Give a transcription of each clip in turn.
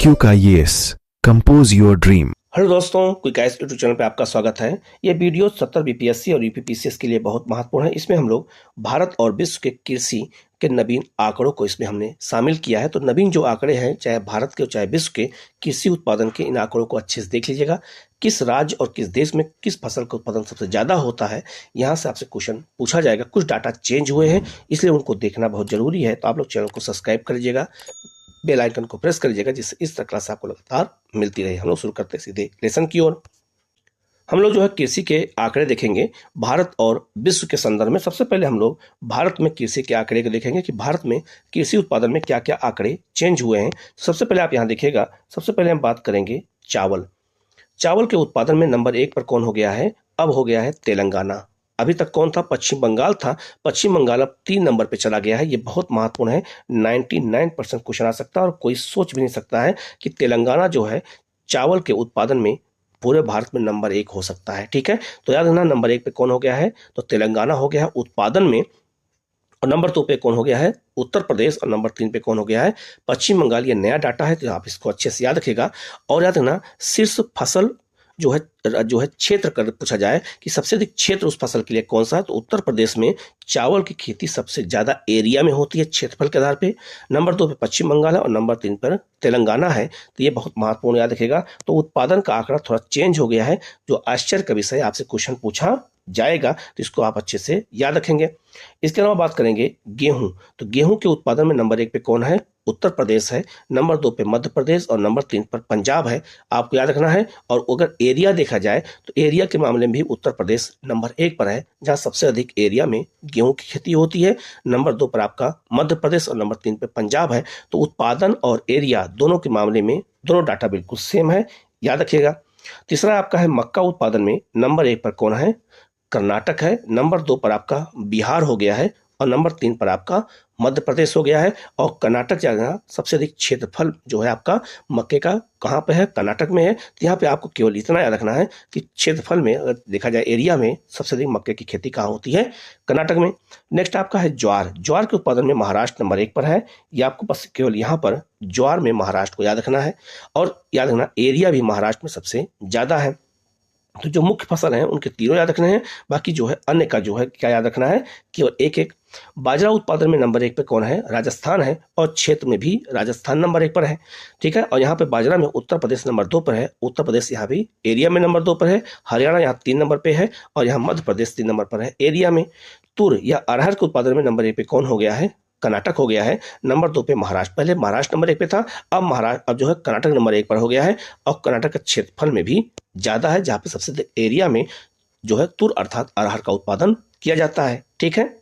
IQ का yes compose your dream. Hello दोस्तों, quick ice YouTube channel पे आपका स्वागत है। ये वीडियो 70 बीपीएससी और यूपीपीसीएस के लिए बहुत महत्वपूर्ण है। इसमें हम लोग भारत और विश्व के कृषि के नवीन आंकड़ों को इसमें हमने शामिल किया है। तो नवीन जो आंकड़े हैं, चाहे भारत के चाहे विश्व के कृषि उत्पादन के, इन आंकड़ों को अच्छे से देख लीजिएगा। किस राज्य और किस देश में किस फसल का उत्पादन सबसे ज़्यादा होता है, यहाँ से आपसे क्वेश्चन पूछा जाएगा। कुछ डाटा चेंज हुए हैं, इसलिए उनको देखना बहुत जरूरी है। तो आप लोग चैनल को सब्सक्राइब कर लीजिएगा, बेल आइकन को प्रेस कर लीजिएगा, जिससे इस तरह क्लास आपको लगातार मिलती रहे। हम लोग शुरू करते हैं सीधे लेसन की ओर। हम लोग जो है कृषि के आंकड़े देखेंगे भारत और विश्व के संदर्भ में। सबसे पहले हम लोग भारत में कृषि के आंकड़े को देखेंगे कि भारत में कृषि उत्पादन में क्या क्या आंकड़े चेंज हुए हैं। सबसे पहले आप यहाँ देखिएगा, सबसे पहले हम बात करेंगे चावल। चावल के उत्पादन में नंबर 1 पर कौन हो गया है? अब हो गया है तेलंगाना। अभी तक कौन था? पश्चिम बंगाल था। पश्चिम बंगाल अब 3 नंबर पे चला गया है। ये बहुत महत्वपूर्ण है। 99% क्वेश्चन आ सकता है और कोई सोच भी नहीं सकता है कि तेलंगाना जो है चावल के उत्पादन में पूरे भारत में नंबर 1 हो सकता है। ठीक है, तो याद रखना नंबर 1 पे कौन हो गया है? तो तेलंगाना हो गया है उत्पादन में। और नंबर 2 पे कौन हो गया है? उत्तर प्रदेश। और नंबर 3 पे कौन हो गया है? पश्चिम बंगाल। ये नया डाटा है, तो आप इसको अच्छे से याद रखेगा। और याद रखना शीर्ष फसल जो है क्षेत्र कर पूछा जाए कि सबसे अधिक क्षेत्र उस फसल के लिए कौन सा है, तो उत्तर प्रदेश में चावल की खेती सबसे ज्यादा एरिया में होती है क्षेत्रफल के आधार पे। नंबर 2 पे पश्चिम बंगाल है और नंबर 3 पर तेलंगाना है। तो ये बहुत महत्वपूर्ण याद रखेगा। तो उत्पादन का आंकड़ा थोड़ा चेंज हो गया है, जो आश्चर्य का विषय आपसे क्वेश्चन पूछा जाएगा, तो इसको आप अच्छे से याद रखेंगे। इसके अलावा बात करेंगे गेहूं। तो गेहूं के उत्पादन में नंबर 1 पे कौन है? उत्तर प्रदेश है। नंबर 2 पे मध्य प्रदेश और नंबर 3 पर पंजाब है। आपको याद रखना है। और अगर एरिया देखा जाए तो एरिया के मामले में भी उत्तर प्रदेश नंबर 1 पर है, जहां सबसे अधिक एरिया में गेहूं की खेती होती है। नंबर 2 पर आपका मध्य प्रदेश और नंबर 3 पे पंजाब है। तो उत्पादन और एरिया दोनों के मामले में दोनों डाटा बिल्कुल सेम है, याद रखिएगा। तीसरा आपका है मक्का उत्पादन में नंबर 1 पर कौन है? कर्नाटक है। नंबर 2 पर आपका बिहार हो गया है और नंबर 3 पर आपका मध्य प्रदेश हो गया है। और कर्नाटक जगह सबसे अधिक क्षेत्रफल जो है आपका मक्के का कहाँ पे है? कर्नाटक में है। तो यहाँ पे आपको केवल इतना याद रखना है कि क्षेत्रफल में अगर देखा जाए एरिया में सबसे अधिक मक्के की खेती कहाँ होती है? कर्नाटक में। नेक्स्ट आपका है ज्वार। ज्वार के उत्पादन में महाराष्ट्र नंबर 1 पर है। ये आपको बस केवल यहाँ पर ज्वार में महाराष्ट्र को याद रखना है। और याद रखना एरिया भी महाराष्ट्र में सबसे ज्यादा है। तो जो मुख्य फसल हैं उनके तीनों याद रखने हैं। बाकी जो है अन्य का जो है क्या याद रखना है? केवल एक एक। बाजरा उत्पादन में नंबर 1 पे कौन है? राजस्थान है। और क्षेत्र में भी राजस्थान नंबर 1 पर है। ठीक है, और यहाँ पे बाजरा में उत्तर प्रदेश नंबर 2 पर है। उत्तर प्रदेश यहाँ भी एरिया में नंबर 2 पर है। हरियाणा यहाँ 3 नंबर पे है और यहाँ मध्य प्रदेश 3 नंबर पर है एरिया में। तुर या अरहर के उत्पादन में नंबर 1 पे कौन हो गया है? कर्नाटक हो गया है। नंबर 2 पे महाराष्ट्र। पहले महाराष्ट्र नंबर 1 पे था, अब जो है कर्नाटक नंबर 1 पर हो गया है। और कर्नाटक का क्षेत्रफल में भी ज्यादा है, जहां पे सबसे अधिक एरिया में जो है तुर अर्थात अरहर का उत्पादन किया जाता है। ठीक है,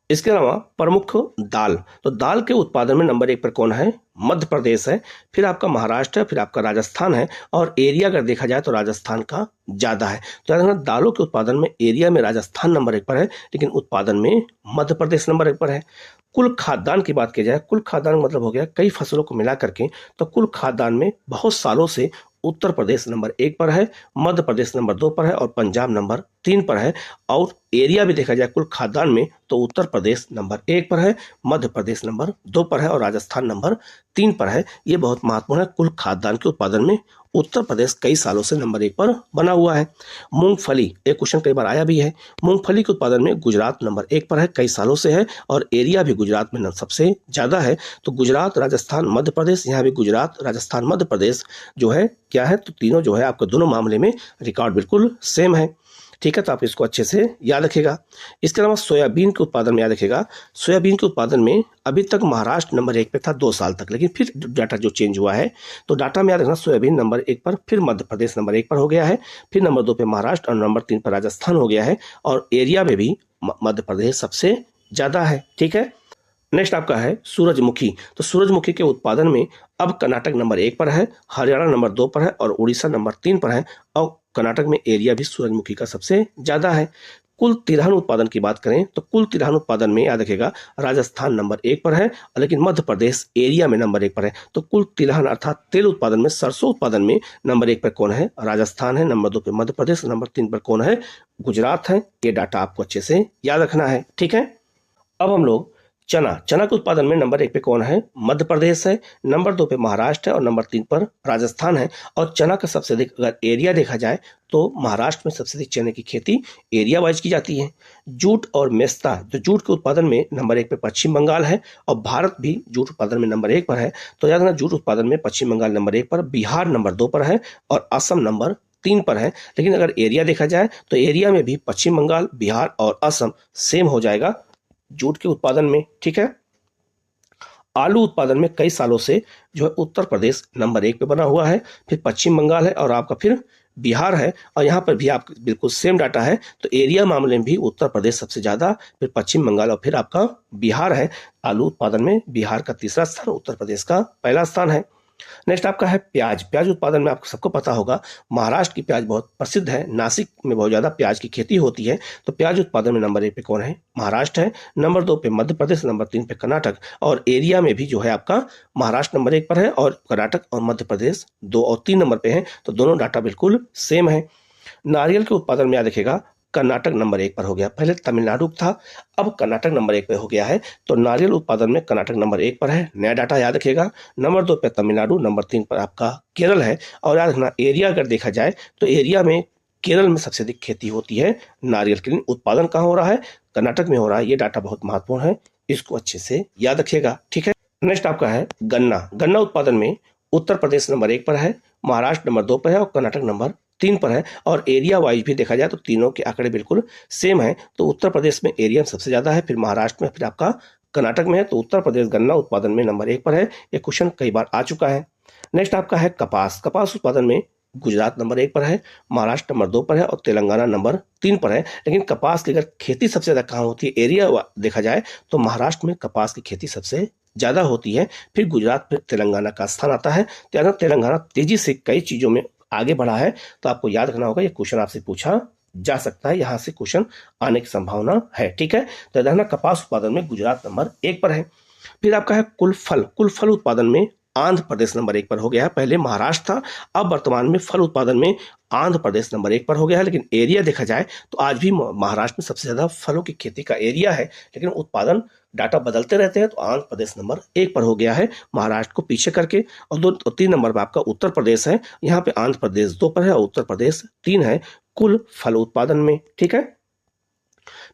इसके अलावा प्रमुख दाल। तो दाल के उत्पादन में नंबर 1 पर कौन है? मध्य प्रदेश है। फिर आपका महाराष्ट्र है, फिर आपका राजस्थान है। और एरिया अगर देखा जाए तो राजस्थान का ज्यादा है। तो याद रखना दालों के उत्पादन में एरिया में राजस्थान नंबर 1 पर है, लेकिन उत्पादन में मध्य प्रदेश नंबर 1 पर है। कुल खाद्यान्न की बात की जाए, कुल खाद्यान्न मतलब हो गया कई फसलों को मिला करके। तो कुल खाद्यान्न में बहुत सालों से उत्तर प्रदेश नंबर 1 पर है, मध्य प्रदेश नंबर 2 पर है और पंजाब नंबर 3 पर है। और एरिया भी देखा जाए कुल खाद्यान्न में तो उत्तर प्रदेश नंबर 1 पर है, मध्य प्रदेश नंबर 2 पर है और राजस्थान नंबर 3 पर है। ये बहुत महत्वपूर्ण है। कुल खाद्यान्न के उत्पादन में उत्तर प्रदेश कई सालों से नंबर 1 पर बना हुआ है। मूंगफली, एक क्वेश्चन कई बार आया भी है। मूंगफली के उत्पादन में गुजरात नंबर 1 पर है, कई सालों से है। और एरिया भी गुजरात में सबसे ज्यादा है। तो गुजरात, राजस्थान, मध्य प्रदेश, यहाँ भी गुजरात, राजस्थान, मध्य प्रदेश जो है क्या है? तो तीनों जो है आपके दोनों मामले में रिकॉर्ड बिल्कुल सेम है। ठीक है, तो आप इसको अच्छे से याद रखेगा। इसके अलावा सोयाबीन के उत्पादन में याद रखेगा, सोयाबीन के उत्पादन में अभी तक महाराष्ट्र नंबर 1 पे था 2 साल तक, लेकिन फिर डाटा जो चेंज हुआ है, तो डाटा में याद रखना सोयाबीन नंबर 1 पर, फिर मध्य प्रदेश नंबर 1 पर हो गया है, फिर नंबर 2 पे महाराष्ट्र और नंबर 3 पर राजस्थान हो गया है। और एरिया में भी मध्य प्रदेश सबसे ज्यादा है। ठीक है, नेक्स्ट आपका है सूरजमुखी। तो सूरजमुखी के उत्पादन में अब कर्नाटक नंबर 1 पर है, हरियाणा नंबर 2 पर है और उड़ीसा नंबर 3 पर है। और कर्नाटक में एरिया भी सूरजमुखी का सबसे ज्यादा है। कुल तिलहन उत्पादन की बात करें तो कुल तिलहन उत्पादन में याद रखेगा राजस्थान नंबर 1 पर है, लेकिन मध्य प्रदेश एरिया में नंबर 1 पर है। तो कुल तिलहन अर्थात तेल उत्पादन में, सरसों उत्पादन में नंबर 1 पर कौन है? राजस्थान है। नंबर 2 पे मध्य प्रदेश, नंबर 3 पर कौन है? गुजरात है। ये डाटा आपको अच्छे से याद रखना है। ठीक है, अब हम लोग चना, चना के उत्पादन में नंबर 1 पे कौन है? मध्य प्रदेश है, नंबर 2 पे महाराष्ट्र है और नंबर 3 पर राजस्थान है। और चना का सबसे अधिक अगर एरिया देखा जाए तो महाराष्ट्र में सबसे अधिक चने की खेती एरिया वाइज की जाती है। जूट और मेस्ता, जो जूट के उत्पादन में नंबर 1 पे पश्चिम बंगाल है और भारत भी जूट उत्पादन में नंबर 1 पर है। तो याद रखना, जूट उत्पादन में पश्चिम बंगाल नंबर 1 पर, बिहार नंबर 2 पर है और असम नंबर 3 पर है। लेकिन अगर एरिया देखा जाए तो एरिया में भी पश्चिम बंगाल, बिहार और असम सेम हो जाएगा जूट के उत्पादन में। ठीक है। आलू उत्पादन में कई सालों से जो है उत्तर प्रदेश नंबर 1 पे बना हुआ है, फिर पश्चिम बंगाल है और आपका फिर बिहार है। और यहाँ पर भी आप बिल्कुल सेम डाटा है। तो एरिया मामले में भी उत्तर प्रदेश सबसे ज्यादा, फिर पश्चिम बंगाल और फिर आपका बिहार है। आलू उत्पादन में बिहार का तीसरा स्थान, उत्तर प्रदेश का पहला स्थान है। नेक्स्ट आपका है प्याज। प्याज उत्पादन में आपको सबको पता होगा महाराष्ट्र की प्याज बहुत प्रसिद्ध है, नासिक में बहुत ज्यादा प्याज की खेती होती है। तो प्याज उत्पादन में नंबर 1 पे कौन है? महाराष्ट्र है, नंबर 2 पे मध्य प्रदेश, नंबर 3 पे कर्नाटक। और एरिया में भी जो है आपका महाराष्ट्र नंबर 1 पर है और कर्नाटक और मध्य प्रदेश 2 और 3 नंबर पे है। तो दोनों डाटा बिल्कुल सेम है। नारियल के उत्पादन में याद रखेगा कर्नाटक नंबर 1 पर हो गया, पहले तमिलनाडु था, अब कर्नाटक नंबर 1 पे हो गया है। तो नारियल उत्पादन में कर्नाटक नंबर 1 पर है, नया डाटा याद रखिएगा। नंबर 2 पे तमिलनाडु, नंबर 3 पर आपका केरल है। और याद रखना, एरिया अगर देखा जाए तो एरिया में केरल में सबसे अधिक खेती होती है नारियल की। उत्पादन कहाँ हो रहा है? कर्नाटक में हो रहा है। ये डाटा बहुत महत्वपूर्ण है, इसको अच्छे से याद रखिएगा। ठीक है। नेक्स्ट आपका है गन्ना। गन्ना उत्पादन में उत्तर प्रदेश नंबर 1 पर है, महाराष्ट्र नंबर 2 पर है और कर्नाटक नंबर 3 पर है। और एरिया वाइज भी देखा जाए तो तीनों के आंकड़े बिल्कुल सेम है। तो उत्तर प्रदेश में एरिया सबसे ज्यादा है, फिर महाराष्ट्र में, फिर आपका कर्नाटक में है। तो उत्तर प्रदेश गन्ना उत्पादन में नंबर 1 पर है। ये क्वेश्चन कई बार आ चुका है। नेक्स्ट आपका है कपास। कपास उत्पादन में गुजरात नंबर 1 पर है, महाराष्ट्र नंबर 2 पर है और तेलंगाना नंबर 3 पर है। लेकिन कपास की अगर खेती सबसे ज्यादा कहाँ होती है, एरिया देखा जाए तो महाराष्ट्र में कपास की खेती सबसे ज्यादा होती है, फिर गुजरात, फिर तेलंगाना का स्थान आता है। तो तेलंगाना तेजी से कई चीजों में आगे बढ़ा है। तो आपको याद रखना होगा, ये क्वेश्चन आपसे पूछा जा सकता है, यहां से क्वेश्चन आने की संभावना है। ठीक है। तो देखना, कपास उत्पादन में गुजरात नंबर 1 पर है। फिर आपका है कुल फल। कुल फल उत्पादन में आंध्र प्रदेश नंबर 1 पर हो गया है, पहले महाराष्ट्र था, अब वर्तमान में फल उत्पादन में आंध्र प्रदेश नंबर 1 पर हो गया है। लेकिन एरिया देखा जाए तो आज भी महाराष्ट्र में सबसे ज्यादा फलों की खेती का एरिया है, लेकिन उत्पादन डाटा बदलते रहते हैं। तो आंध्र प्रदेश नंबर 1 पर हो गया है महाराष्ट्र को पीछे करके। और 2 और 3 नंबर पर आपका उत्तर प्रदेश है, यहाँ पे आंध्र प्रदेश 2 पर है और उत्तर प्रदेश 3 है कुल फल उत्पादन में। ठीक है।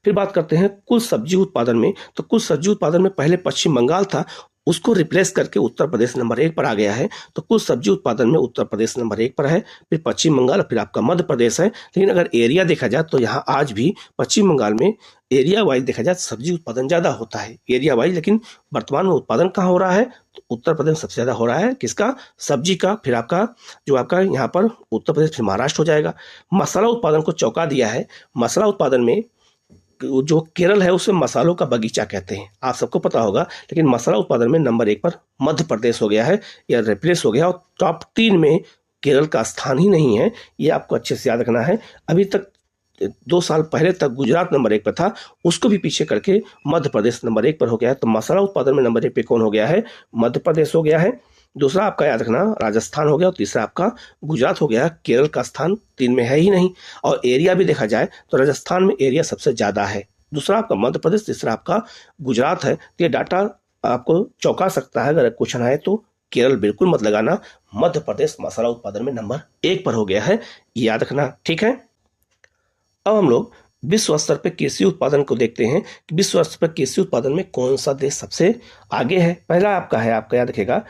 फिर बात करते हैं कुल सब्जी उत्पादन में। तो कुल सब्जी उत्पादन में पहले पश्चिम बंगाल था, उसको रिप्लेस करके उत्तर प्रदेश नंबर 1 पर आ गया है। तो कुल सब्जी उत्पादन में उत्तर प्रदेश नंबर 1 पर है, फिर पश्चिम बंगाल, फिर आपका मध्य प्रदेश है। लेकिन अगर एरिया देखा जाए तो यहाँ आज भी पश्चिम बंगाल में एरिया वाइज देखा जाए सब्जी उत्पादन ज्यादा होता है एरिया वाइज। लेकिन वर्तमान में उत्पादन कहाँ हो रहा है? तो उत्तर प्रदेश सबसे ज्यादा हो रहा है, किसका? सब्जी का। फिर आपका जो आपका यहाँ पर उत्तर प्रदेश, फिर महाराष्ट्र हो जाएगा। मसाला उत्पादन को चौंका दिया है। मसाला उत्पादन में जो केरल है उसे मसालों का बगीचा कहते हैं, आप सबको पता होगा। लेकिन मसाला उत्पादन में नंबर 1 पर मध्य प्रदेश हो गया है, या रिप्लेस हो गया। और टॉप 3 में केरल का स्थान ही नहीं है, ये आपको अच्छे से याद रखना है। अभी तक 2 साल पहले तक गुजरात नंबर 1 पर था, उसको भी पीछे करके मध्य प्रदेश नंबर 1 पर हो गया है। तो मसाला उत्पादन में नंबर 1 पे कौन हो गया है? मध्य प्रदेश हो गया है। दूसरा आपका याद रखना राजस्थान हो गया और तीसरा आपका गुजरात हो गया। केरल का स्थान 3 में है ही नहीं। और एरिया भी देखा जाए तो राजस्थान में एरिया सबसे ज्यादा है, दूसरा आपका मध्य प्रदेश, तीसरा आपका गुजरात है। तो ये डाटा आपको चौंका सकता है। अगर क्वेश्चन आए तो केरल बिल्कुल मत लगाना, मध्य प्रदेश मसाला उत्पादन में नंबर 1 पर हो गया है, याद रखना। ठीक है। अब हम लोग विश्व स्तर पर कृषि उत्पादन को देखते हैं कि विश्व स्तर पर कृषि उत्पादन में कौन सा देश सबसे आगे है। पहला आपका है, आपका याद रखेगा,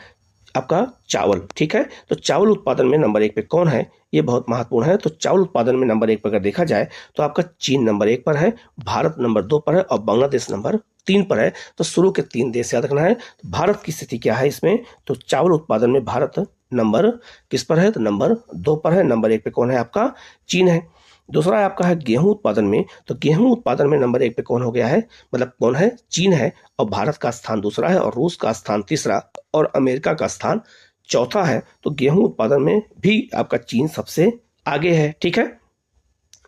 आपका चावल। ठीक है। तो चावल उत्पादन में नंबर 1 पे कौन है? ये बहुत महत्वपूर्ण है। तो चावल उत्पादन में नंबर 1 पर अगर देखा जाए तो आपका चीन नंबर 1 पर है, भारत नंबर 2 पर है और बांग्लादेश नंबर 3 पर है। तो शुरू के 3 देश याद रखना है। तो भारत की स्थिति क्या है इसमें? तो चावल उत्पादन में भारत नंबर किस पर है? तो नंबर 2 पर है। नंबर 1 पे कौन है? आपका चीन है। दूसरा है आपका है गेहूं उत्पादन में। तो गेहूं उत्पादन में नंबर 1 पे कौन हो गया है? मतलब कौन है? चीन है। और भारत का स्थान दूसरा है और रूस का स्थान तीसरा और अमेरिका का स्थान चौथा है। तो गेहूं उत्पादन में भी आपका चीन सबसे आगे है। ठीक है।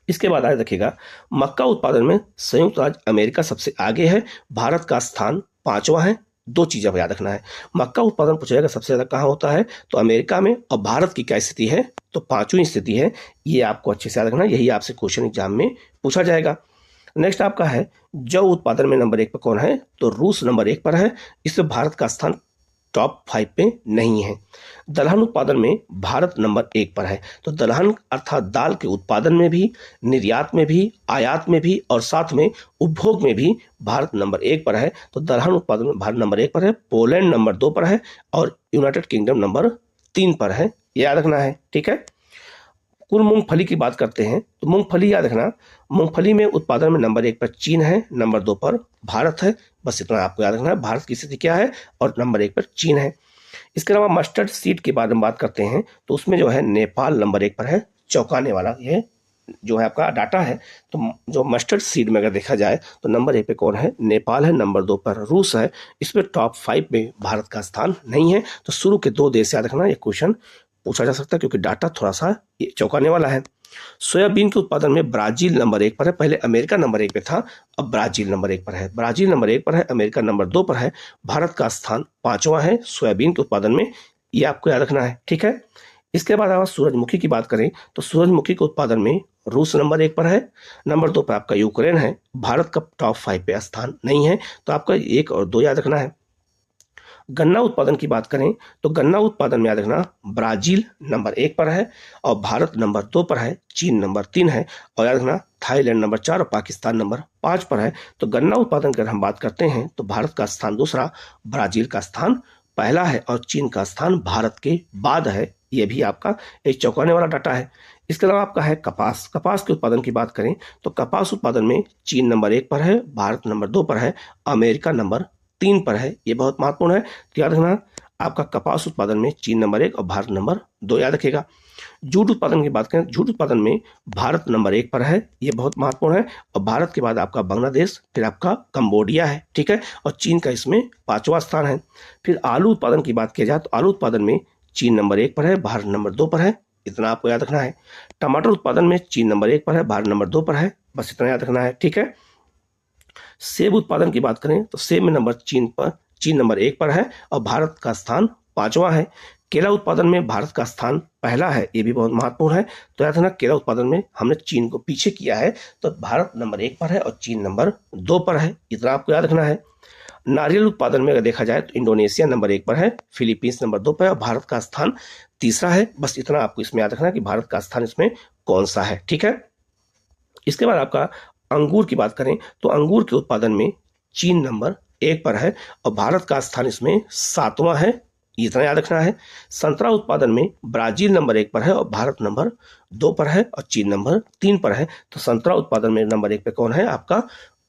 इसके बाद आगे देखिएगा, मक्का उत्पादन में संयुक्त राज्य अमेरिका सबसे आगे है, भारत का स्थान 5वां है। 2 चीजें याद रखना है, मक्का उत्पादन पूछा जाएगा सबसे ज्यादा कहाँ होता है? तो अमेरिका में। और भारत की क्या स्थिति है? तो 5वीं स्थिति है। ये आपको अच्छे से याद रखना, यही आपसे क्वेश्चन एग्जाम में पूछा जाएगा। नेक्स्ट आपका है जौ उत्पादन में नंबर 1 पर कौन है, तो रूस नंबर 1 पर है, इसमें भारत का स्थान टॉप 5 पे नहीं है। दलहन उत्पादन में भारत नंबर 1 पर है, तो दलहन अर्थात दाल के उत्पादन में भी, निर्यात में भी, आयात में भी और साथ में उपभोग में भी भारत नंबर 1 पर है। तो दलहन उत्पादन में भारत नंबर 1 पर है, पोलैंड नंबर 2 पर है और यूनाइटेड किंगडम नंबर 3 पर है, याद रखना है, ठीक है। कुल मूंगफली की बात करते हैं तो मूंगफली याद रखना, मूंगफली में उत्पादन में नंबर 1 पर चीन है, नंबर 2 पर भारत है, बस इतना आपको याद रखना है। भारत की स्थिति क्या है और नंबर 1 पर चीन है। इसके अलावा मस्टर्ड सीड के बारे में बात करते हैं तो उसमें जो है नेपाल नंबर 1 पर है, चौंकाने वाला ये जो है आपका डाटा है। तो जो मस्टर्ड सीड में अगर देखा जाए तो नंबर 1 पे कौन है, नेपाल है, नंबर 2 पर रूस है, इसमें टॉप 5 में भारत का स्थान नहीं है। तो शुरू के 2 देश याद रखना, ये क्वेश्चन पूछा जा सकता है क्योंकि डाटा थोड़ा सा ये चौंकाने वाला है। सोयाबीन के उत्पादन में ब्राजील नंबर 1 पर है, पहले अमेरिका नंबर 1 पे था, अब ब्राजील नंबर 1 पर है। ब्राजील नंबर 1 पर है, अमेरिका नंबर 2 पर है, भारत का स्थान 5वां है सोयाबीन के उत्पादन में, ये आपको याद रखना है, ठीक है। इसके बाद अगर सूरजमुखी की बात करें तो सूरजमुखी के उत्पादन में रूस नंबर 1 पर है, नंबर 2 पर आपका यूक्रेन है, भारत का टॉप 5 पे स्थान नहीं है। तो आपका 1 और 2 याद रखना है। गन्ना उत्पादन की बात करें तो गन्ना उत्पादन में याद रखना ब्राजील नंबर 1 पर है और भारत नंबर 2 पर है, चीन नंबर 3 है और याद रखना थाईलैंड नंबर 4 और पाकिस्तान नंबर 5 पर है। तो गन्ना उत्पादन की अगर हम बात करते हैं तो भारत का स्थान दूसरा, ब्राजील का स्थान पहला है और चीन का स्थान भारत के बाद है। ये भी आपका एक चौंकाने वाला डाटा है। इसके अलावा आपका है कपास। कपास के उत्पादन की बात करें तो कपास उत्पादन में चीन नंबर 1 पर है, भारत नंबर 2 पर है, अमेरिका नंबर 3 पर है, ये बहुत महत्वपूर्ण है। तो याद रखना आपका कपास उत्पादन में चीन नंबर 1 और भारत नंबर 2 याद रखेगा। जूट उत्पादन की बात करें, जूट उत्पादन में भारत नंबर 1 पर है, ये बहुत महत्वपूर्ण है और भारत के बाद आपका बांग्लादेश, फिर आपका कंबोडिया है, ठीक है, और चीन का इसमें 5वां स्थान है। फिर आलू उत्पादन की बात की जाए तो आलू उत्पादन में चीन नंबर 1 पर है, भारत नंबर 2 पर है, इतना आपको याद रखना है। टमाटर उत्पादन में चीन नंबर 1 पर है, भारत नंबर 2 पर है, बस इतना याद रखना है, ठीक है। सेब उत्पादन की बात करें तो सेब में चीन नंबर 1 पर है और भारत का स्थान 5वां है। केला उत्पादन में भारत का स्थान पहला है, ये भी बहुत महत्वपूर्ण है। तो याद रखना केला उत्पादन में हमने चीन को पीछे किया है, तो भारत नंबर 1 पर है और चीन नंबर 2 पर है, इतना आपको याद रखना है। नारियल उत्पादन में अगर देखा जाए तो इंडोनेशिया नंबर 1 पर है, फिलीपींस नंबर 2 पर है और भारत का स्थान तीसरा है। बस इतना आपको इसमें याद रखना है कि भारत का स्थान इसमें कौन सा है, ठीक है। इसके बाद आपका अंगूर की बात करें तो अंगूर के उत्पादन में चीन नंबर 1 पर है और भारत का स्थान इसमें 7वां है, इतना याद रखना है। संतरा उत्पादन में ब्राजील नंबर 1 पर है और भारत नंबर 2 पर है और चीन नंबर 3 पर है। तो संतरा उत्पादन में नंबर 1 पे कौन है, आपका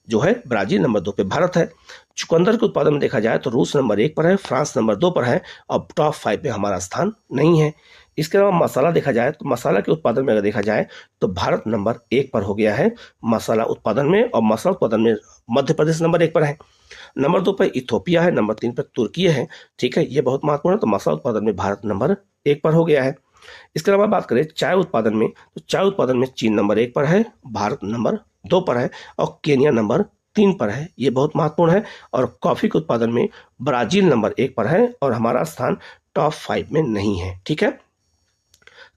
जो है ब्राजील, नंबर 2 पे भारत है। चुकंदर के उत्पादन में देखा जाए तो रूस नंबर 1 पर है, फ्रांस नंबर 2 पर है और टॉप 5 पे हमारा स्थान नहीं है। इसके अलावा मसाला देखा जाए तो मसाला के उत्पादन में अगर देखा जाए तो भारत नंबर 1 पर हो गया है मसाला उत्पादन में, और मसाला उत्पादन में मध्य प्रदेश नंबर 1 पर है, नंबर 2 पर इथोपिया है, नंबर 3 पर तुर्की है, ठीक है, ये बहुत महत्वपूर्ण है। तो मसाला उत्पादन में भारत नंबर 1 पर हो गया है। इसके अलावा बात करें चाय उत्पादन में तो चाय उत्पादन में चीन नंबर 1 पर है, भारत नंबर 2 पर है और केनिया नंबर 3 पर है, ये बहुत महत्वपूर्ण है। और कॉफी के उत्पादन में ब्राजील नंबर 1 पर है और हमारा स्थान टॉप 5 में नहीं है, ठीक है।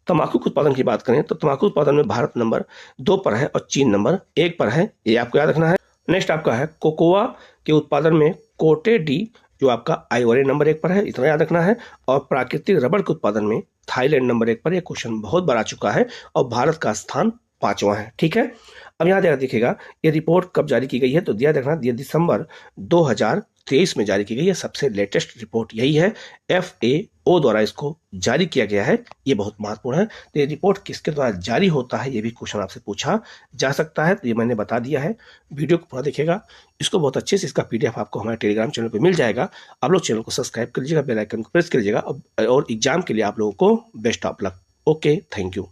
तंबाकू के उत्पादन की बात करें तो तंबाकू उत्पादन में भारत नंबर 2 पर है और चीन नंबर 1 पर है, ये आपको याद रखना है। नेक्स्ट आपका है कोकोआ के उत्पादन में कोटे डी जो आपका आइवरी नंबर 1 पर है, इतना याद रखना है। और प्राकृतिक रबड़ के उत्पादन में थाईलैंड नंबर 1 पर, यह क्वेश्चन बहुत बार आ चुका है और भारत का स्थान 5वां है, ठीक है। अब यहाँ देखिएगा ये रिपोर्ट कब जारी की गई है तो दिया देखना, ये दिसंबर 2023 में जारी की गई है, सबसे लेटेस्ट रिपोर्ट यही है, FAO द्वारा इसको जारी किया गया है, ये बहुत महत्वपूर्ण है। तो ये रिपोर्ट किसके द्वारा जारी होता है ये भी क्वेश्चन आपसे पूछा जा सकता है, तो ये मैंने बता दिया है। वीडियो को पूरा देखिएगा, इसको बहुत अच्छे से इसका PDF आपको हमारे टेलीग्राम चैनल पर मिल जाएगा। आप लोग चैनल को सब्सक्राइब कर लीजिएगा, बेल आइकन को प्रेस कर लीजिएगा और एग्जाम के लिए आप लोगों को best of luck. Okay, thank you.